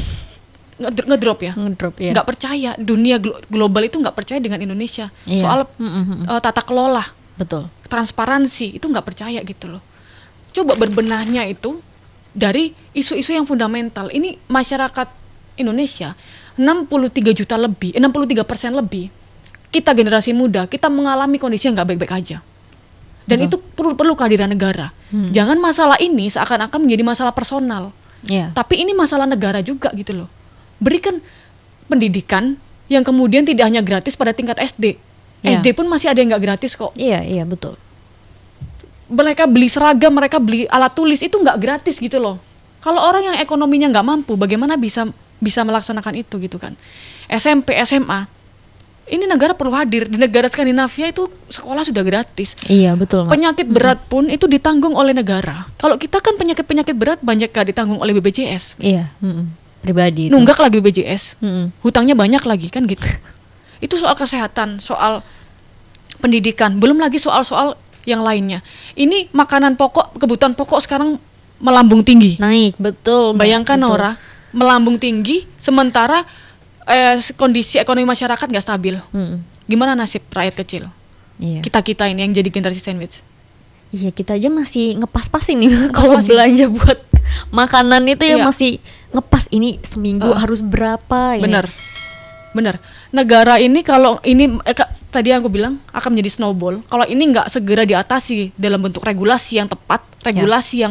ngedrop ya. Nggak percaya, dunia global itu nggak percaya dengan Indonesia. Soal tata kelola, betul, transparansi itu nggak percaya gitu loh. Coba berbenahnya itu dari isu-isu yang fundamental. Ini masyarakat Indonesia 63% lebih kita generasi muda, kita mengalami kondisi yang nggak baik-baik aja. Dan itu perlu kehadiran negara. Jangan masalah ini seakan-akan menjadi masalah personal. Tapi ini masalah negara juga gitu loh. Berikan pendidikan yang kemudian tidak hanya gratis pada tingkat SD. SD pun masih ada yang nggak gratis kok. Iya, betul. Mereka beli seragam, mereka beli alat tulis, itu nggak gratis gitu loh. Kalau orang yang ekonominya nggak mampu, bagaimana bisa melaksanakan itu gitu kan. SMP, SMA, ini negara perlu hadir. Di negara Skandinavia itu sekolah sudah gratis. Iya, betul. Penyakit berat pun itu ditanggung oleh negara. Kalau kita kan penyakit berat banyak gak ditanggung oleh BPJS. Iya, pribadi itu. Nunggak lagi BPJS, hutangnya banyak lagi kan gitu. Itu soal kesehatan, soal pendidikan, belum lagi soal-soal yang lainnya. Ini makanan pokok, kebutuhan pokok sekarang melambung tinggi. Naik, betul. Bayangkan betul. Nora, melambung tinggi sementara kondisi ekonomi masyarakat nggak stabil. Gimana nasib rakyat kecil? Iya. Kita ini yang jadi generasi sandwich. Iya, kita aja masih ngepas-pasin nih kalau belanja buat makanan itu ya masih ngepas, ini seminggu harus berapa ya. Bener. Negara ini kalau ini tadi aku bilang akan menjadi snowball. Kalau ini nggak segera diatasi dalam bentuk regulasi yang tepat, regulasi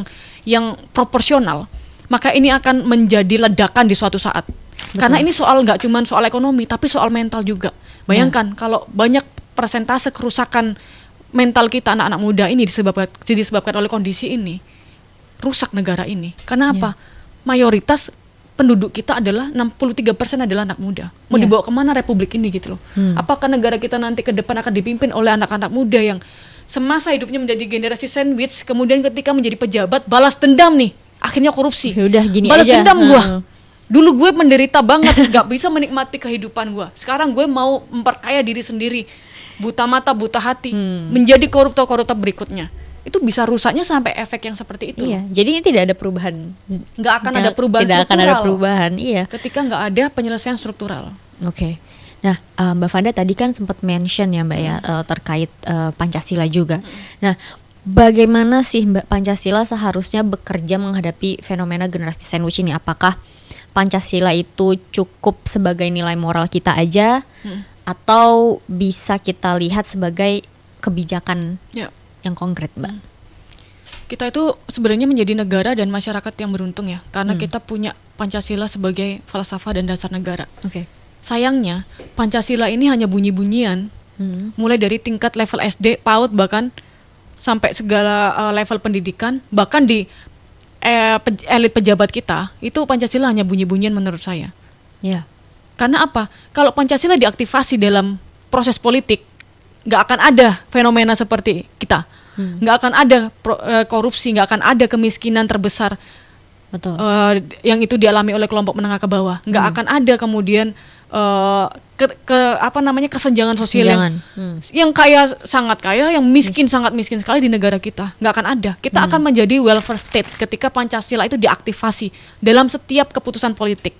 yang proporsional, maka ini akan menjadi ledakan di suatu saat. Betul. Karena ini nggak cuma soal ekonomi, tapi soal mental juga. Bayangkan kalau banyak persentase kerusakan mental kita anak-anak muda ini disebabkan oleh kondisi ini, rusak negara ini. Karena apa? Mayoritas penduduk kita adalah 63% adalah anak muda. Mau dibawa kemana republik ini gitu loh? Apakah negara kita nanti ke depan akan dipimpin oleh anak-anak muda yang semasa hidupnya menjadi generasi sandwich, kemudian ketika menjadi pejabat balas dendam nih, akhirnya korupsi. Udah gini balas aja. Dendam gua. Dulu gue menderita banget, gak bisa menikmati kehidupan gue. Sekarang gue mau memperkaya diri sendiri, buta mata, buta hati, menjadi koruptor-koruptor berikutnya. Itu bisa rusaknya sampai efek yang seperti itu. Iya, jadi ini tidak ada perubahan. Nggak akan ada perubahan tidak struktural. akan ada perubahan, iya. Ketika nggak ada penyelesaian struktural. Oke. Nah, Mbak Fanda tadi kan sempat mention ya Mbak ya terkait Pancasila juga. Nah, bagaimana sih Mbak Pancasila seharusnya bekerja menghadapi fenomena generasi sandwich ini? Apakah Pancasila itu cukup sebagai nilai moral kita aja, atau bisa kita lihat sebagai kebijakan yang konkret, Mbak? Kita itu sebenarnya menjadi negara dan masyarakat yang beruntung ya, karena kita punya Pancasila sebagai falsafah dan dasar negara. Sayangnya Pancasila ini hanya bunyi-bunyian, mulai dari tingkat level SD, PAUD, bahkan sampai segala level pendidikan, bahkan di elit pejabat kita, itu Pancasila hanya bunyi-bunyian menurut saya. Karena apa? Kalau Pancasila diaktifasi dalam proses politik, nggak akan ada fenomena seperti kita. Nggak akan ada korupsi, nggak akan ada kemiskinan terbesar. Betul. Yang itu dialami oleh kelompok menengah ke bawah. Nggak akan ada kemudian kesenjangan sosial yang kaya sangat kaya, yang miskin sangat miskin sekali di negara kita. Nggak akan ada. Kita akan menjadi welfare state ketika Pancasila itu diaktifasi dalam setiap keputusan politik.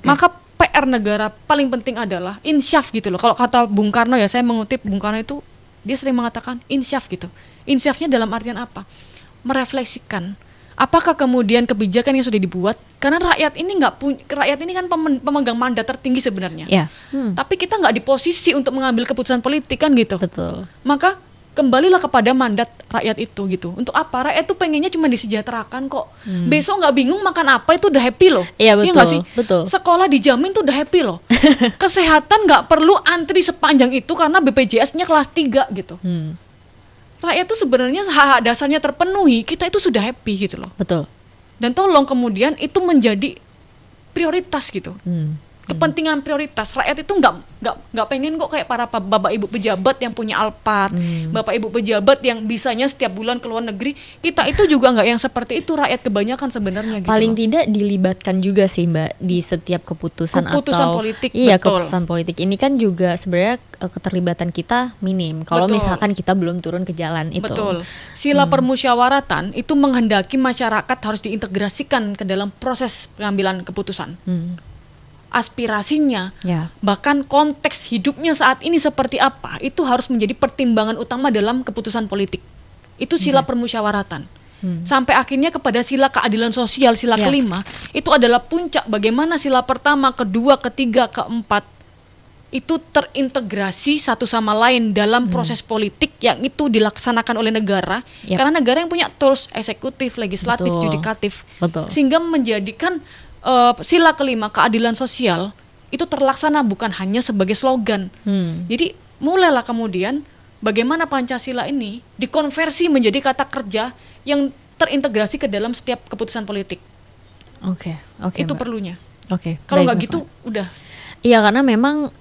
Maka PR negara paling penting adalah insyaf gitu loh. Kalau kata Bung Karno ya, saya mengutip Bung Karno itu, dia sering mengatakan insyaf gitu. Insyafnya dalam artian apa? Merefleksikan apakah kemudian kebijakan yang sudah dibuat, karena rakyat ini kan pemegang mandat tertinggi sebenarnya. Tapi kita nggak di posisi untuk mengambil keputusan politik kan gitu. Betul. Maka kembalilah kepada mandat rakyat itu gitu. Untuk apa? Rakyat tuh pengennya cuma disejahterakan kok. Besok nggak bingung makan apa itu udah happy loh. Iya, Iya betul, nggak sih? betul. Sekolah dijamin tuh udah happy loh. Kesehatan nggak perlu antri sepanjang itu karena BPJS-nya kelas 3 gitu. Rakyat tuh sebenarnya hak dasarnya terpenuhi, kita itu sudah happy gitu loh. Betul. Dan tolong kemudian itu menjadi prioritas gitu. Kepentingan prioritas. Rakyat itu nggak pengen kok kayak para bapak ibu pejabat yang punya Alphard, bapak ibu pejabat yang bisanya setiap bulan ke luar negeri. Kita itu juga nggak yang seperti itu, rakyat kebanyakan sebenarnya gitu Paling loh. tidak dilibatkan juga sih Mbak di setiap keputusan Keputusan atau politik, iya, betul. keputusan politik ini kan juga sebenarnya keterlibatan kita minim kalau Betul. misalkan kita belum turun ke jalan itu. Betul. Sila permusyawaratan itu menghendaki masyarakat harus diintegrasikan ke dalam proses pengambilan keputusan. Aspirasinya, Ya. bahkan konteks hidupnya saat ini seperti apa, itu harus menjadi pertimbangan utama dalam keputusan politik. Itu sila permusyawaratan. Sampai akhirnya kepada sila keadilan sosial, sila Ya. kelima, itu adalah puncak bagaimana sila pertama, kedua, ketiga, keempat itu terintegrasi satu sama lain dalam proses politik yang itu dilaksanakan oleh negara. Yap. Karena negara yang punya tools eksekutif, legislatif, Betul. yudikatif. Betul. Sehingga menjadikan sila kelima keadilan sosial itu terlaksana bukan hanya sebagai slogan. Jadi mulailah kemudian bagaimana Pancasila ini dikonversi menjadi kata kerja yang terintegrasi ke dalam setiap keputusan politik. Oke, Itu Mbak. perlunya. Oke. Kalau baik, nggak Mbak. gitu udah. Iya, karena memang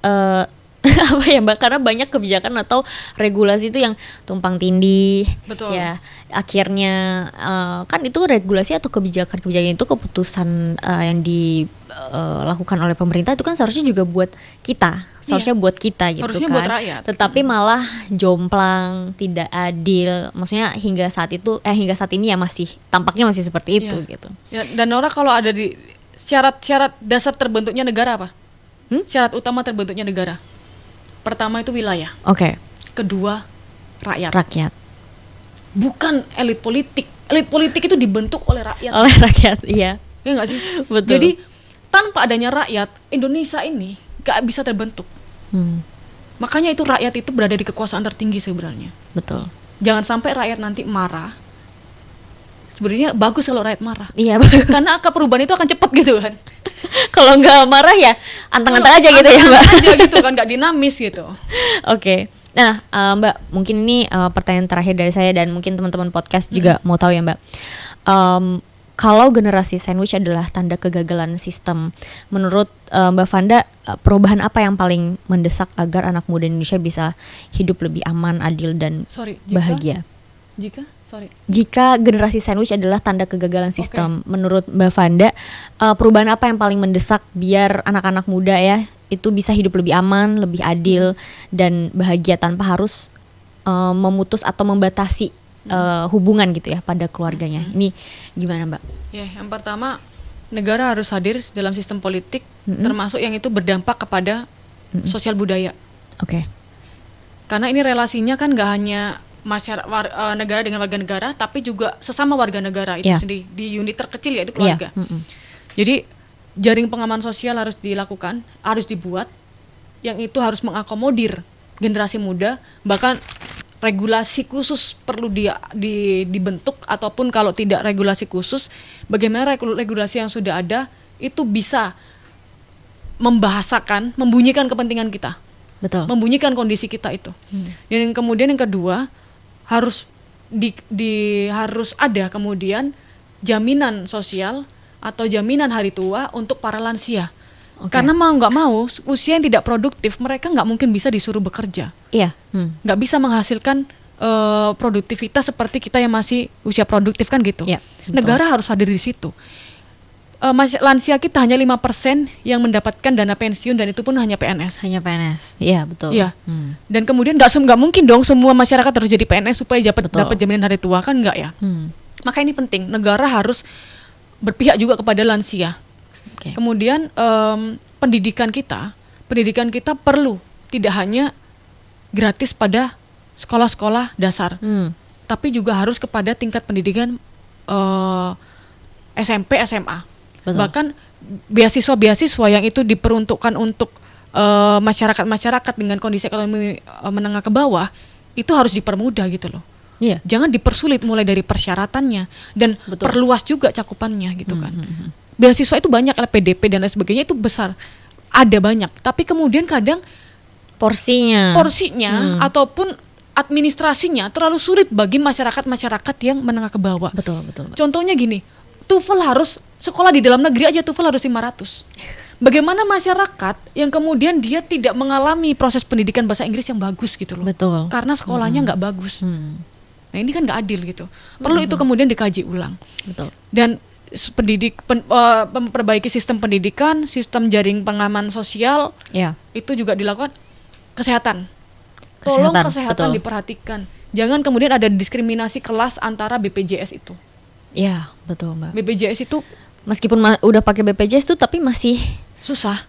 apa ya Mbak, karena banyak kebijakan atau regulasi itu yang tumpang tindih. Betul. Ya, akhirnya kan itu regulasi atau kebijakan-kebijakan itu keputusan yang dilakukan oleh pemerintah itu kan seharusnya juga buat kita, seharusnya buat kita gitu Harusnya kan. buat rakyat. Tetapi malah jomplang, tidak adil. Maksudnya hingga saat ini ya masih tampaknya masih seperti itu Iya. gitu. Ya, dan Nora kalau ada di syarat-syarat dasar terbentuknya negara apa? Syarat utama terbentuknya negara. Pertama itu wilayah, Oke, kedua rakyat. rakyat. Bukan elit politik. Elit politik itu dibentuk oleh rakyat. Oleh rakyat, iya. Ya nggak sih? Betul. Jadi tanpa adanya rakyat, Indonesia ini nggak bisa terbentuk. Makanya itu rakyat itu berada di kekuasaan tertinggi sebenarnya. Betul. Jangan sampai rakyat nanti marah. Sebenarnya bagus kalau rakyat marah. Iya, Karena angka perubahan itu akan cepat gitu kan. kalau nggak marah ya anteng-anteng aja gitu ya Mbak. Anteng-anteng aja gitu kan, nggak dinamis gitu. Oke. Nah, Mbak, mungkin ini pertanyaan terakhir dari saya dan mungkin teman-teman podcast juga mau tahu ya Mbak. Kalau generasi sandwich adalah tanda kegagalan sistem, menurut Mbak Vanda, perubahan apa yang paling mendesak agar anak muda Indonesia bisa hidup lebih aman, adil dan bahagia? Jika generasi sandwich adalah tanda kegagalan sistem, menurut Mbak Vanda, perubahan apa yang paling mendesak biar anak-anak muda ya itu bisa hidup lebih aman, lebih adil dan bahagia tanpa harus memutus atau membatasi hubungan gitu ya pada keluarganya. Ini gimana Mbak? Ya, yang pertama negara harus hadir dalam sistem politik, termasuk yang itu berdampak kepada sosial budaya. Oke. Karena ini relasinya kan nggak hanya masyarakat negara dengan warga negara, tapi juga sesama warga negara itu sendiri di unit terkecil yaitu keluarga. Jadi jaring pengaman sosial harus dilakukan, harus dibuat, yang itu harus mengakomodir generasi muda, bahkan regulasi khusus perlu dibentuk, ataupun kalau tidak regulasi khusus, bagaimana regulasi yang sudah ada itu bisa membahasakan, membunyikan kepentingan kita. Betul. Membunyikan kondisi kita itu. Dan kemudian yang kedua harus harus ada kemudian jaminan sosial atau jaminan hari tua untuk para lansia. Karena mau nggak mau usia yang tidak produktif mereka nggak mungkin bisa disuruh bekerja. Iya. Nggak bisa menghasilkan produktivitas seperti kita yang masih usia produktif kan gitu. Iya, Negara harus hadir di situ. Lansia kita hanya 5% yang mendapatkan dana pensiun dan itu pun hanya PNS. Hanya PNS. Iya, betul. Iya. Dan kemudian nggak mungkin dong semua masyarakat harus jadi PNS supaya dapat jaminan hari tua, kan nggak ya? Maka ini penting, negara harus berpihak juga kepada lansia. Kemudian pendidikan kita perlu tidak hanya gratis pada sekolah-sekolah dasar, tapi juga harus kepada tingkat pendidikan SMP, SMA. Betul. Bahkan beasiswa yang itu diperuntukkan untuk masyarakat dengan kondisi ekonomi menengah ke bawah itu harus dipermudah gitu loh. Iya. Jangan dipersulit mulai dari persyaratannya dan Betul. perluas juga cakupannya gitu kan. Beasiswa itu banyak, LPDP dan lain sebagainya itu besar. Ada banyak, tapi kemudian kadang Porsinya. ataupun administrasinya terlalu sulit bagi masyarakat yang menengah ke bawah. Betul, betul. Contohnya gini, TOEFL harus sekolah di dalam negeri aja TOEFL harus 500. Bagaimana masyarakat yang kemudian dia tidak mengalami proses pendidikan bahasa Inggris yang bagus gitu loh. Betul. Karena sekolahnya nggak bagus. Nah ini kan nggak adil gitu. Perlu itu kemudian dikaji ulang. Betul. Dan memperbaiki sistem pendidikan, sistem jaring pengaman sosial, Ya. itu juga dilakukan. Kesehatan. Tolong kesehatan betul. diperhatikan. Jangan kemudian ada diskriminasi kelas antara BPJS itu. Ya, betul, Mbak. BPJS itu Meskipun udah pakai BPJS tuh tapi masih susah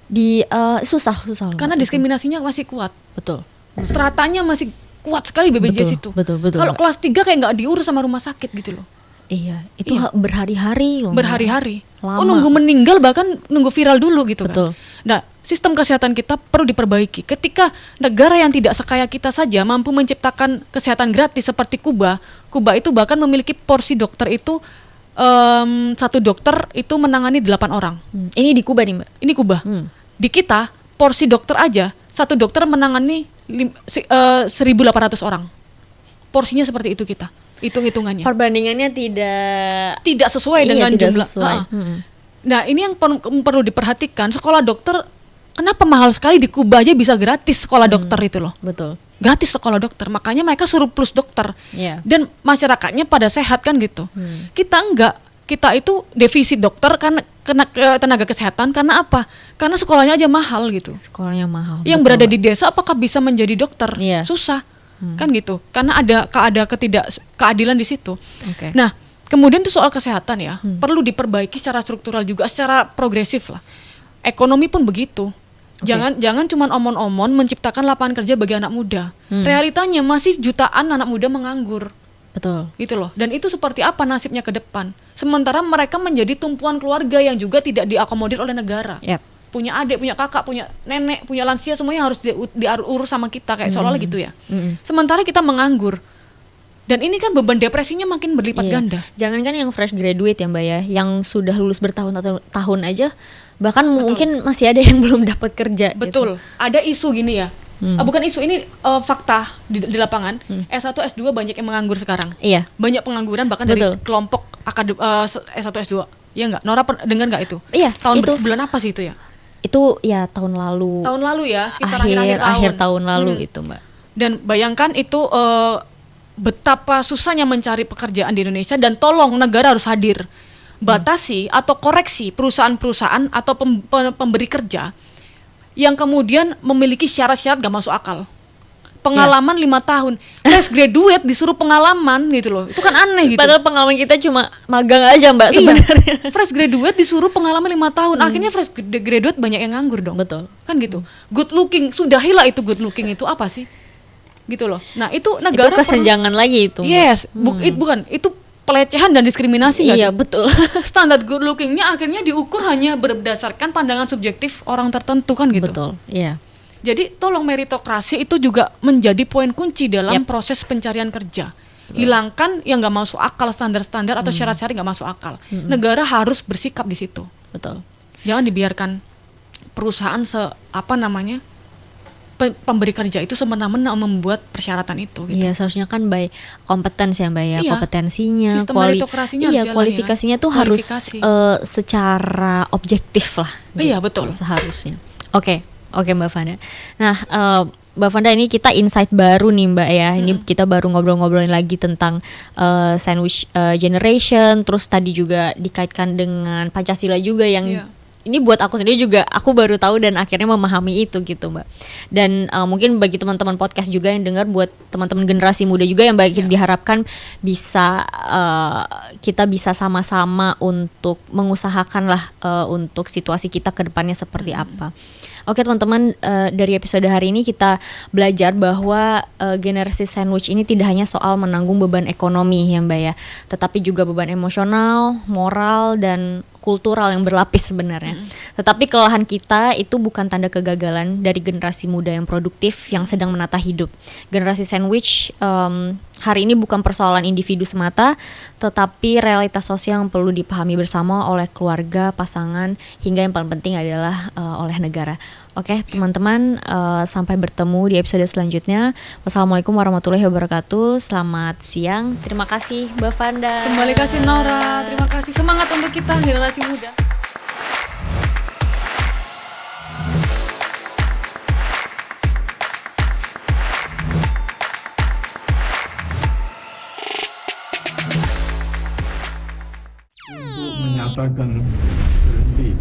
susah loh, karena Mbak. diskriminasinya masih kuat. Betul. Stratanya masih kuat sekali BPJS itu. Betul. Kalau Mbak. kelas 3 kayak nggak diurus sama rumah sakit gitu loh. Iya, itu Iya. berhari-hari loh. Mbak. Berhari-hari. Lama. Nunggu meninggal bahkan nunggu viral dulu gitu Betul. kan. Nah, sistem kesehatan kita perlu diperbaiki. Ketika negara yang tidak sekaya kita saja mampu menciptakan kesehatan gratis seperti Kuba itu bahkan memiliki porsi dokter itu satu dokter itu menangani 8 orang. Ini di Kuba nih, Mbak. Ini Kuba. Di kita porsi dokter aja satu dokter menangani 1.800 orang. Porsinya seperti itu kita. Hitung-hitungannya. Perbandingannya Tidak sesuai dengan tidak jumlah. sesuai. Nah, ini yang perlu diperhatikan. Sekolah dokter kenapa mahal sekali? Di Kuba aja bisa gratis sekolah dokter itu loh. Betul. Gratis sekolah dokter. Makanya mereka suruh plus dokter. Iya. Dan masyarakatnya pada sehat kan gitu. Kita enggak. Kita itu defisit dokter karena kena tenaga kesehatan karena apa? Karena sekolahnya aja mahal gitu. Sekolahnya mahal. Yang betul, berada Mbak. di desa apakah bisa menjadi dokter? Iya. Susah. Kan gitu. Karena ada ketidakkeadilan di situ. Oke. Nah, kemudian tuh soal kesehatan ya, perlu diperbaiki secara struktural juga, secara progresif lah. Ekonomi pun begitu. Jangan cuman omon-omon menciptakan lapangan kerja bagi anak muda. Realitanya masih jutaan anak muda menganggur. Betul. Gitu loh. Dan itu seperti apa nasibnya ke depan? Sementara mereka menjadi tumpuan keluarga yang juga tidak diakomodir oleh negara. Yap. Punya adik, punya kakak, punya nenek, punya lansia, semuanya harus diurus sama kita kayak seolah-olah gitu ya. Sementara kita menganggur. Dan ini kan beban depresinya makin berlipat Iya. ganda. Jangankan yang fresh graduate ya, Mbak ya, yang sudah lulus bertahun-tahun aja, bahkan mungkin masih ada yang belum dapat kerja. Betul. Gitu. Ada isu gini ya. Bukan isu, ini fakta di lapangan. S1, S2 banyak yang menganggur sekarang. Iya. Banyak pengangguran bahkan Betul. dari kelompok S1, S2. Iya nggak? Nora dengar nggak itu? Iya, itu. Bulan apa sih itu ya? Itu ya tahun lalu. Tahun lalu ya, sekitar akhir tahun lalu gitu, Mbak. Dan bayangkan itu betapa susahnya mencari pekerjaan di Indonesia dan tolong negara harus hadir. Batasi atau koreksi perusahaan-perusahaan atau pemberi kerja yang kemudian memiliki syarat-syarat gak masuk akal. Pengalaman 5 tahun, fresh graduate disuruh pengalaman gitu loh. Itu kan aneh gitu. Padahal pengalaman kita cuma magang aja, Mbak, sebenarnya. Fresh graduate disuruh pengalaman 5 tahun. Akhirnya fresh graduate banyak yang nganggur dong. Betul. Kan gitu. Good looking, sudahilah itu good looking itu apa sih? Gitu loh. Nah, itu negara Itu kesenjangan lagi itu. Mbak. Yes, bukan. Itu pelecehan dan diskriminasi nggak sih? Iya, betul. Standar good lookingnya akhirnya diukur hanya berdasarkan pandangan subjektif orang tertentu kan gitu. Betul. Iya. Jadi tolong meritokrasi itu juga menjadi poin kunci dalam proses pencarian kerja. Hilangkan yang nggak masuk akal, standar-standar atau syarat-syarat nggak masuk akal. Negara harus bersikap di situ. Betul. Jangan dibiarkan perusahaan pemberi kerja itu semena-mena membuat persyaratan itu. Gitu. Iya, seharusnya kan by kompetens ya, Mbak ya. Iya. Kompetensinya, Sistem meritokrasinya harus jalan, kualifikasinya ya. tuh harus Kualifikasi. Secara objektif lah. Iya, betul. Seharusnya. Oke, Mbak Vanda. Nah, Mbak Vanda, ini kita insight baru nih, Mbak ya. Ini kita baru ngobrol-ngobrolin lagi tentang sandwich generation. Terus tadi juga dikaitkan dengan Pancasila juga yang ini buat aku sendiri juga, aku baru tahu dan akhirnya memahami itu gitu, Mbak. Dan mungkin bagi teman-teman podcast juga yang dengar, buat teman-teman generasi muda juga yang baik diharapkan bisa kita bisa sama-sama untuk mengusahakan lah untuk situasi kita ke depannya seperti apa. Oke teman-teman, dari episode hari ini kita belajar bahwa generasi sandwich ini tidak hanya soal menanggung beban ekonomi ya, Mbak ya, tetapi juga beban emosional, moral, dan kultural yang berlapis sebenarnya. Tetapi kelelahan kita itu bukan tanda kegagalan dari generasi muda yang produktif yang sedang menata hidup. Generasi sandwich hari ini bukan persoalan individu semata, tetapi realitas sosial yang perlu dipahami bersama oleh keluarga, pasangan, hingga yang paling penting adalah oleh negara. Oke, teman-teman, sampai bertemu di episode selanjutnya. Wassalamualaikum warahmatullahi wabarakatuh. Selamat siang. Terima kasih, Mbak Vanda. Kembali kasih Nora, terima kasih. Semangat untuk kita generasi muda. Untuk menyatakan berhenti.